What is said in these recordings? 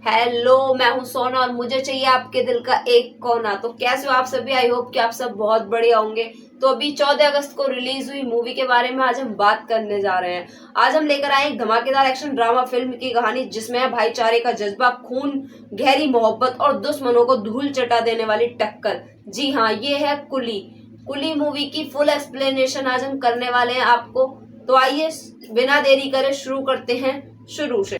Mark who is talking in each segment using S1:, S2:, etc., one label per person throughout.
S1: Hello, मैं हूं सोना और मुझे चाहिए आपके दिल का एक कोना। तो कैसे हो आप सभी? आई होप कि आप सब बहुत बढ़िया होंगे। तो अभी 14 अगस्त को रिलीज हुई मूवी के बारे में आज हम बात करने जा रहे हैं। आज हम लेकर आए एक धमाकेदार एक्शन ड्रामा फिल्म की कहानी जिसमें है भाईचारे का जज्बा, खून, गहरी मोहब्बत और दुश्मनों को धूल चटा देने वाली टक्कर। जी हाँ, ये है कुली। कुली मूवी की फुल एक्सप्लेनेशन आज हम करने वाले हैं आपको। तो आइए बिना देरी करे शुरू करते हैं शुरू से।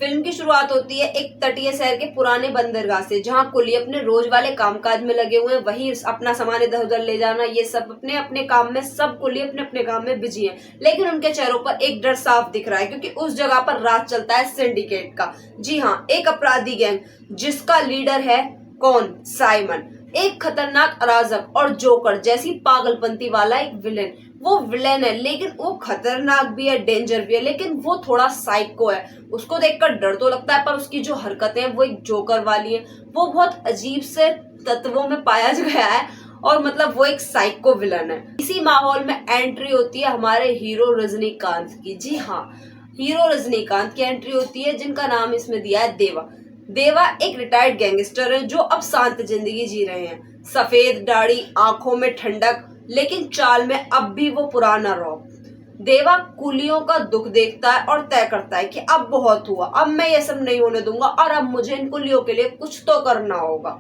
S1: फिल्म की शुरुआत होती है एक तटीय शहर के पुराने बंदरगाह से, जहां कुली अपने रोज वाले कामकाज में लगे हुए हैं। वही अपना सामान इधर उधर ले जाना, ये सब अपने अपने काम में, सब कुली अपने अपने काम में बिजी हैं। लेकिन उनके चेहरों पर एक डर साफ दिख रहा है, क्योंकि उस जगह पर राज चलता है सिंडिकेट का। जी हाँ, एक अपराधी गैंग जिसका लीडर है कौन? साइमन, एक खतरनाक अराजक और जोकर जैसी पागलपंती वाला एक विलेन। वो विलेन है, लेकिन वो खतरनाक भी है, डेंजर भी है, लेकिन वो थोड़ा साइको है। उसको देखकर डर तो लगता है, पर उसकी जो हरकतें हैं वो एक जोकर वाली है। वो बहुत अजीब से तत्वों में पाया गया है और मतलब वो एक साइको विलन है। इसी माहौल में एंट्री होती है हमारे हीरो रजनीकांत की। जी हाँ, हीरो रजनीकांत की एंट्री होती है, जिनका नाम इसमें दिया है देवा। देवा एक रिटायर्ड गैंगस्टर है जो अब शांत जिंदगी जी रहे हैं। सफेद दाढ़ी, आंखों में ठंडक, लेकिन चाल में अब भी वो पुराना रौब। देवा कुलियों का दुख देखता है और तय करता है कि अब बहुत हुआ, अब मैं ये सब नहीं होने दूंगा और अब मुझे इन कुलियों के लिए कुछ तो करना होगा।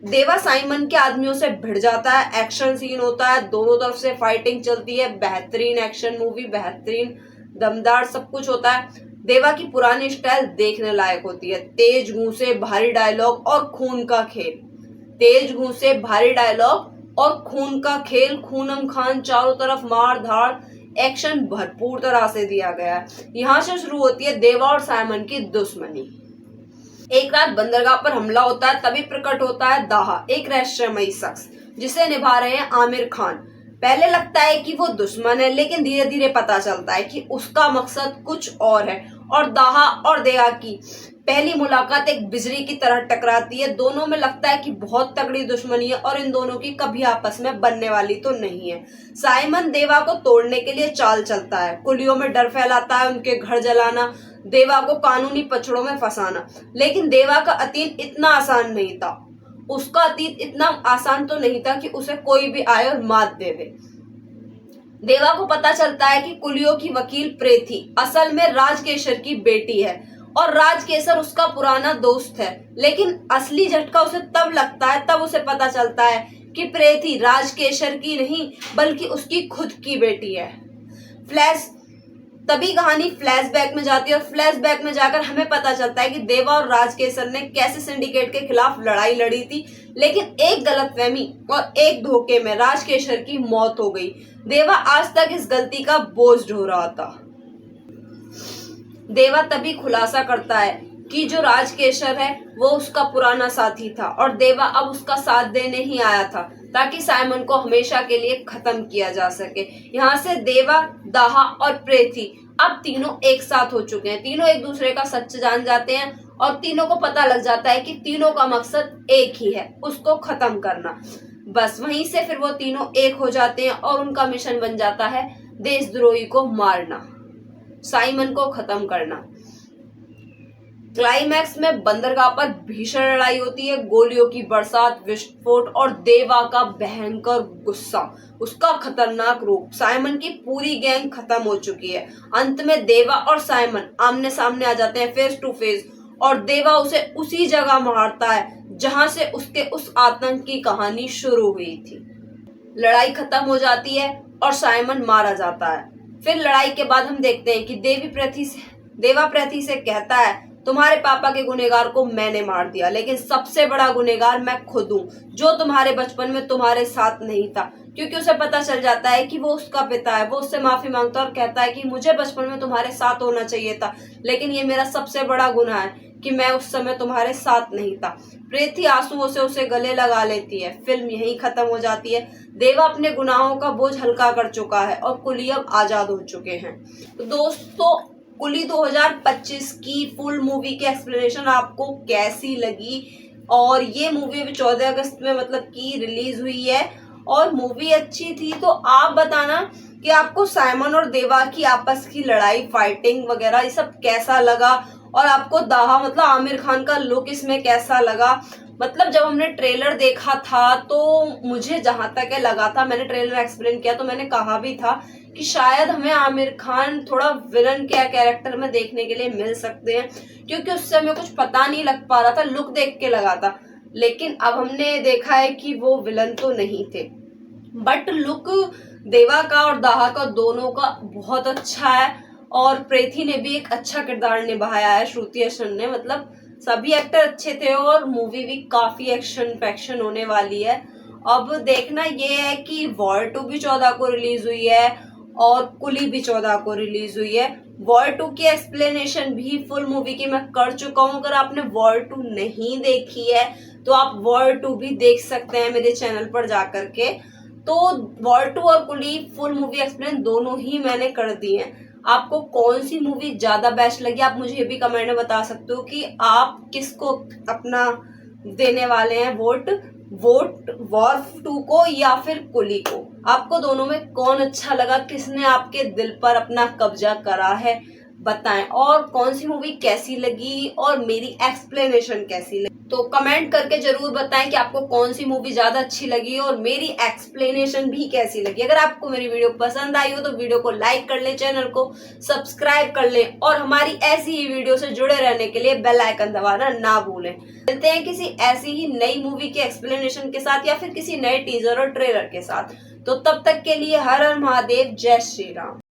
S1: देवा साइमन के आदमियों से भिड़ जाता है। एक्शन सीन होता है, दोनों तरफ से फाइटिंग चलती है। बेहतरीन एक्शन मूवी, बेहतरीन दमदार सब कुछ होता है। देवा की पुरानी स्टाइल देखने लायक होती है। तेज घूंसे, भारी डायलॉग और खून का खेल। तेज घूंसे, भारी डायलॉग और खून का खेल, खूनम खान, चारों तरफ मार धाड़, एक्शन भरपूर तरह से दिया गया है। यहाँ से शुरू होती है देवा और साइमन की दुश्मनी। एक रात बंदरगाह पर हमला होता है, तभी प्रकट होता है दाहा, एक रहस्यमयी शख्स जिसे निभा रहे हैं आमिर खान। पहले लगता है कि वो दुश्मन है, लेकिन धीरे धीरे पता चलता है कि उसका मकसद कुछ और है। और दाहा और देवा की पहली मुलाकात एक बिजली की तरह टकराती है। दोनों में लगता है कि बहुत तगड़ी दुश्मनी है और इन दोनों की कभी आपस में बनने वाली तो नहीं है। साइमन देवा को तोड़ने के लिए चाल चलता है, कुलियों में डर फैलाता है, उनके घर जलाना, देवा को कानूनी पछड़ों में फंसाना। लेकिन देवा का अतीत इतना आसान नहीं था। उसका अतीत इतना आसान तो नहीं था कि उसे कोई भी आए और मात दे दे। देवा को पता चलता है कि कुलियों की वकील प्रेथी असल में राजकेशर की बेटी है और राजकेशर उसका पुराना दोस्त है। लेकिन असली झटका उसे तब लगता है, तब उसे पता चलता है कि प्रेथी राजकेशर की नहीं बल्कि उसकी खुद की बेटी है। तभी कहानी फ्लैशबैक में जाती है और फ्लैशबैक में जाकर हमें पता चलता है कि देवा और राजकेशर ने कैसे सिंडिकेट के खिलाफ लड़ाई लड़ी थी। लेकिन एक गलतफहमी और एक धोखे में राजकेशर की मौत हो गई। देवा आज तक इस गलती का बोझ ढो रहा था। देवा तभी खुलासा करता है कि जो राजकेशर है वो उसका पुराना साथी था और देवा अब उसका साथ देने ही आया था, ताकि साइमन को हमेशा के लिए खत्म किया जा सके। यहाँ से देवा, दाहा और प्रेथी अब तीनों एक साथ हो चुके हैं। तीनों एक दूसरे का सच जान जाते हैं और तीनों को पता लग जाता है कि तीनों का मकसद एक ही है, उसको खत्म करना। बस वहीं से फिर वो तीनों एक हो जाते हैं और उनका मिशन बन जाता है देशद्रोही को मारना, साइमन को खत्म करना। क्लाइमैक्स में बंदरगाह पर भीषण लड़ाई होती है, गोलियों की बरसात, विस्फोट और देवा का भयंकर गुस्सा, उसका खतरनाक रूप। साइमन की पूरी गैंग खत्म हो चुकी है। अंत में देवा और साइमन आमने सामने आ जाते हैं, फेस टू फेस, और देवा उसे उसी जगह मारता है जहां से उसके उस आतंक की कहानी शुरू हुई थी। लड़ाई खत्म हो जाती है और साइमन मारा जाता है। फिर लड़ाई के बाद हम देखते हैं कि देवा प्रेथी से कहता है, तुम्हारे पापा के गुनहगार को मैंने मार दिया, लेकिन सबसे बड़ा गुनहगार मैं खुद हूँ, जो तुम्हारे बचपन में तुम्हारे साथ नहीं था। क्योंकि उसे पता चल जाता है कि वो उसका पिता है। वो उससे माफी मांगता है और कहता है कि मुझे बचपन में तुम्हारे साथ होना चाहिए था, लेकिन ये मेरा सबसे बड़ा गुनाह है कि मैं उस समय तुम्हारे साथ नहीं था। प्रेथी आंसुओं से उसे गले लगा लेती है। फिल्म यहीं खत्म हो जाती है। देवा अपने गुनाहों का बोझ हल्का कर चुका है और कुली अब आजाद हो चुके हैं। तो दोस्तों, कुली 2025 की फुल मूवी की एक्सप्लेनेशन आपको कैसी लगी? और ये मूवी अभी 14 अगस्त में मतलब की रिलीज हुई है और मूवी अच्छी थी। तो आप बताना कि आपको साइमन और देवा की आपस की लड़ाई, फाइटिंग वगैरह ये सब कैसा लगा और आपको दाहा मतलब आमिर खान का लुक इसमें कैसा लगा। मतलब जब हमने ट्रेलर देखा था तो मुझे जहां तक है लगा था, मैंने ट्रेलर एक्सप्लेन किया तो मैंने कहा भी था कि शायद हमें आमिर खान थोड़ा विलन के कैरेक्टर में देखने के लिए मिल सकते हैं, क्योंकि उससे हमें कुछ पता नहीं लग पा रहा था, लुक देख के लगा था। लेकिन अब हमने देखा है कि वो विलन तो नहीं थे, बट लुक देवा का और दाहा का दोनों का बहुत अच्छा है। और प्रीति ने भी एक अच्छा किरदार निभाया है, श्रुति हसन ने। मतलब सभी एक्टर अच्छे थे और मूवी भी काफी एक्शन पैक्शन होने वाली है। अब देखना ये है कि वॉर 2 भी 14 को रिलीज हुई है और कुली भी 14 को रिलीज हुई है। वॉर 2 की एक्सप्लेनेशन भी फुल मूवी की मैं कर चुका हूँ। अगर आपने वॉर 2 नहीं देखी है तो आप वॉर 2 भी देख सकते हैं मेरे चैनल पर जाकर के। तो वॉर 2 और कुली फुल मूवी एक्सप्लेन दोनों ही मैंने कर दी है। आपको कौन सी मूवी ज्यादा बेस्ट लगी आप मुझे ये भी कमेंट में बता सकते हो कि आप किसको अपना देने वाले हैं वोट वॉर 2 को या फिर कुली को। आपको दोनों में कौन अच्छा लगा, किसने आपके दिल पर अपना कब्जा करा है, बताएं। और कौन सी मूवी कैसी लगी और मेरी एक्सप्लेनेशन कैसी लगी, तो कमेंट करके जरूर बताएं कि आपको कौन सी मूवी ज्यादा अच्छी लगी और मेरी एक्सप्लेनेशन भी कैसी लगी। अगर आपको मेरी वीडियो पसंद आई हो तो वीडियो को लाइक कर लें, चैनल को सब्सक्राइब कर लें और हमारी ऐसी ही वीडियो से जुड़े रहने के लिए बेल आइकन दबाना ना भूलें। मिलते हैं किसी ऐसी ही नई मूवी के एक्सप्लेनेशन के साथ या फिर किसी नए टीजर और ट्रेलर के साथ। तो तब तक के लिए हर हर महादेव, जय श्री राम।